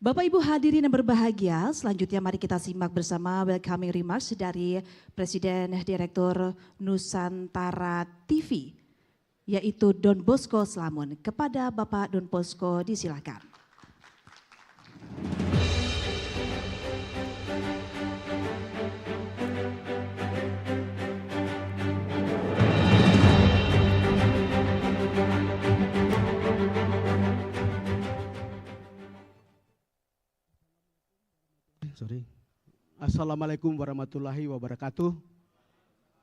Bapak Ibu hadirin yang berbahagia, selanjutnya mari kita simak bersama welcoming remarks dari Presiden Direktur Nusantara TV, yaitu Don Bosco Slamun. Kepada Bapak Don Bosco disilakan. Assalamualaikum warahmatullahi wabarakatuh.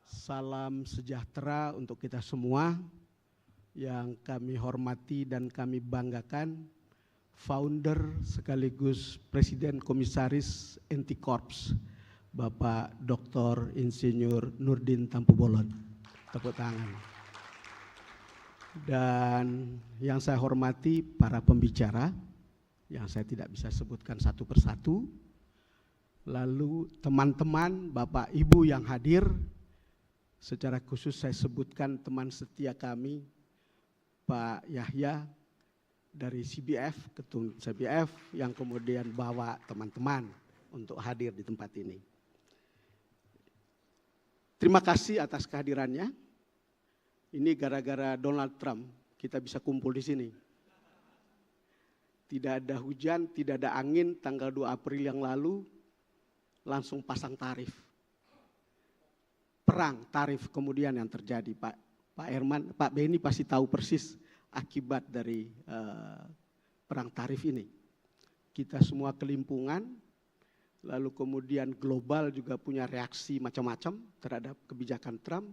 Salam sejahtera untuk kita semua. Yang kami hormati dan kami banggakan, founder sekaligus Presiden Komisaris Antikorps, Bapak Dr. Insinyur Nurdin Tampubolon. Tepuk tangan. Dan yang saya hormati para pembicara, yang saya tidak bisa sebutkan satu persatu. Lalu teman-teman, Bapak Ibu yang hadir, secara khusus saya sebutkan teman setia kami, Pak Yahya dari CBF, Ketum CBF yang kemudian bawa teman-teman untuk hadir di tempat ini. Terima kasih atas kehadirannya. Ini gara-gara Donald Trump kita bisa kumpul di sini. Tidak ada hujan, tidak ada angin, tanggal 2 April yang lalu langsung pasang tarif. Perang tarif kemudian yang terjadi, Pak Herman, Pak Beni pasti tahu persis akibat dari perang tarif ini. Kita semua kelimpungan, lalu kemudian global juga punya reaksi macam-macam terhadap kebijakan Trump.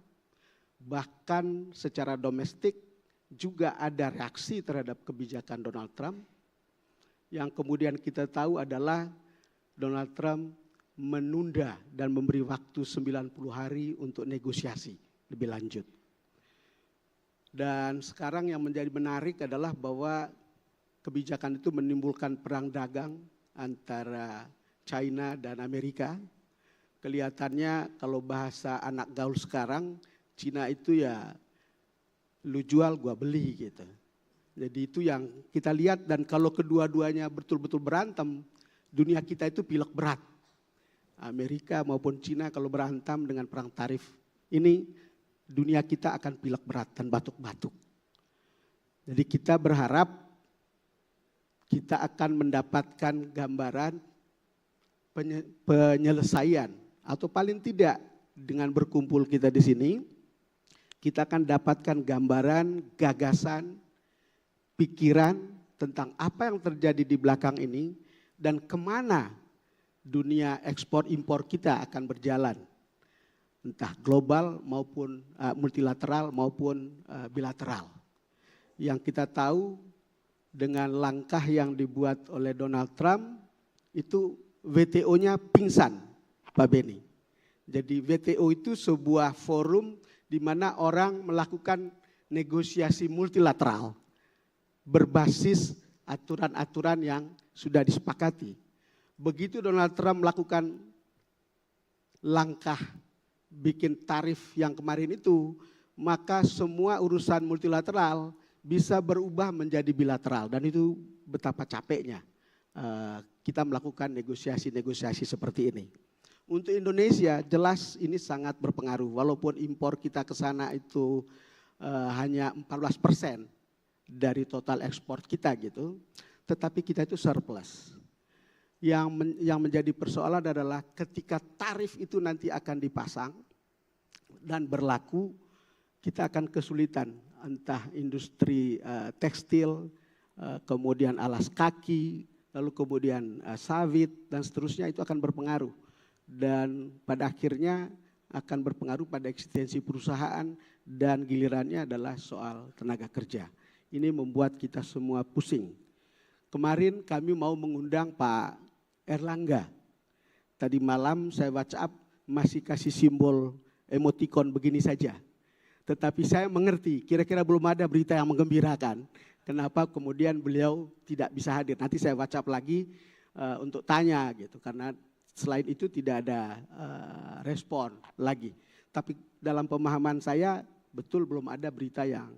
Bahkan secara domestik juga ada reaksi terhadap kebijakan Donald Trump. Yang kemudian kita tahu adalah Donald Trump menunda dan memberi waktu 90 hari untuk negosiasi lebih lanjut. Dan sekarang yang menjadi menarik adalah bahwa kebijakan itu menimbulkan perang dagang antara China dan Amerika. Kelihatannya kalau bahasa anak gaul sekarang, China itu ya lu jual gua beli gitu. Jadi itu yang kita lihat, dan kalau kedua-duanya betul-betul berantem, dunia kita itu pilek berat. Amerika maupun Cina kalau berantem dengan perang tarif ini, dunia kita akan pilek berat dan batuk-batuk. Jadi kita berharap kita akan mendapatkan gambaran penyelesaian, atau paling tidak dengan berkumpul kita di sini, kita akan dapatkan gambaran, gagasan, pikiran tentang apa yang terjadi di belakang ini dan kemana dunia ekspor impor kita akan berjalan, entah global maupun multilateral maupun bilateral. Yang kita tahu dengan langkah yang dibuat oleh Donald Trump itu WTO-nya pingsan, Pak Beni. Jadi WTO itu sebuah forum di mana orang melakukan negosiasi multilateral berbasis aturan-aturan yang sudah disepakati. Begitu Donald Trump melakukan langkah bikin tarif yang kemarin itu, maka semua urusan multilateral bisa berubah menjadi bilateral, dan itu betapa capeknya kita melakukan negosiasi-negosiasi seperti ini. Untuk Indonesia jelas ini sangat berpengaruh, walaupun impor kita ke sana itu hanya 14% dari total ekspor kita gitu, tetapi kita itu surplus. Yang menjadi persoalan adalah ketika tarif itu nanti akan dipasang dan berlaku, kita akan kesulitan, entah industri tekstil, kemudian alas kaki, lalu kemudian sawit dan seterusnya, itu akan berpengaruh. Dan pada akhirnya akan berpengaruh pada eksistensi perusahaan, dan gilirannya adalah soal tenaga kerja. Ini membuat kita semua pusing. Kemarin kami mau mengundang Pak Erlangga. Tadi malam saya WhatsApp masih kasih simbol emoticon begini saja. Tetapi saya mengerti, kira-kira belum ada berita yang menggembirakan. Kenapa kemudian beliau tidak bisa hadir? Nanti saya WhatsApp lagi untuk tanya gitu, karena selain itu tidak ada respon lagi. Tapi dalam pemahaman saya betul belum ada berita yang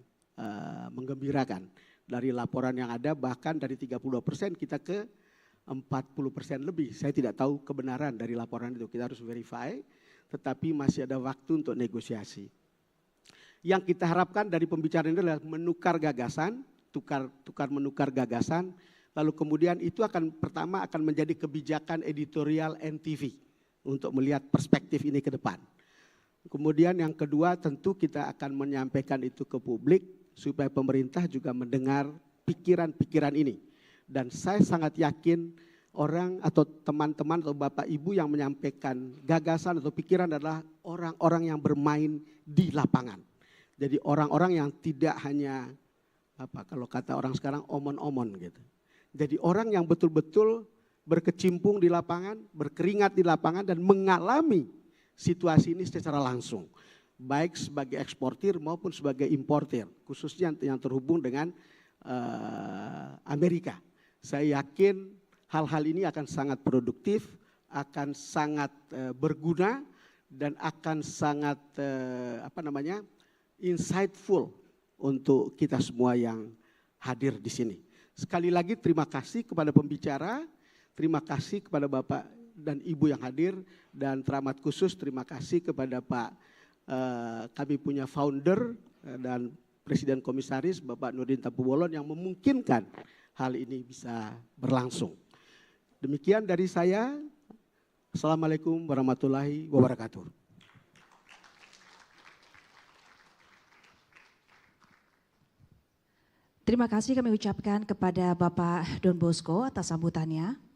menggembirakan. Dari laporan yang ada bahkan dari 32% kita ke 40% lebih. Saya tidak tahu kebenaran dari laporan itu, kita harus verify, tetapi masih ada waktu untuk negosiasi. Yang kita harapkan dari pembicaraan ini adalah menukar gagasan, menukar gagasan, lalu kemudian itu pertama akan menjadi kebijakan editorial NTV untuk melihat perspektif ini ke depan. Kemudian yang kedua tentu kita akan menyampaikan itu ke publik supaya pemerintah juga mendengar pikiran-pikiran ini. Dan saya sangat yakin orang atau teman-teman atau bapak ibu yang menyampaikan gagasan atau pikiran adalah orang-orang yang bermain di lapangan. Jadi orang-orang yang tidak hanya kalau kata orang sekarang omon-omon gitu. Jadi orang yang betul-betul berkecimpung di lapangan, berkeringat di lapangan dan mengalami situasi ini secara langsung. Baik sebagai eksportir maupun sebagai importir, khususnya yang terhubung dengan Amerika. Saya yakin hal-hal ini akan sangat produktif, akan sangat berguna dan akan sangat insightful untuk kita semua yang hadir di sini. Sekali lagi terima kasih kepada pembicara, terima kasih kepada Bapak dan Ibu yang hadir, dan teramat khusus terima kasih kepada Pak, kami punya founder dan Presiden Komisaris Bapak Nurdin Tampu-Bolon yang memungkinkan hal ini bisa berlangsung. Demikian dari saya. Assalamualaikum warahmatullahi wabarakatuh. Terima kasih kami ucapkan kepada Bapak Don Bosco atas sambutannya.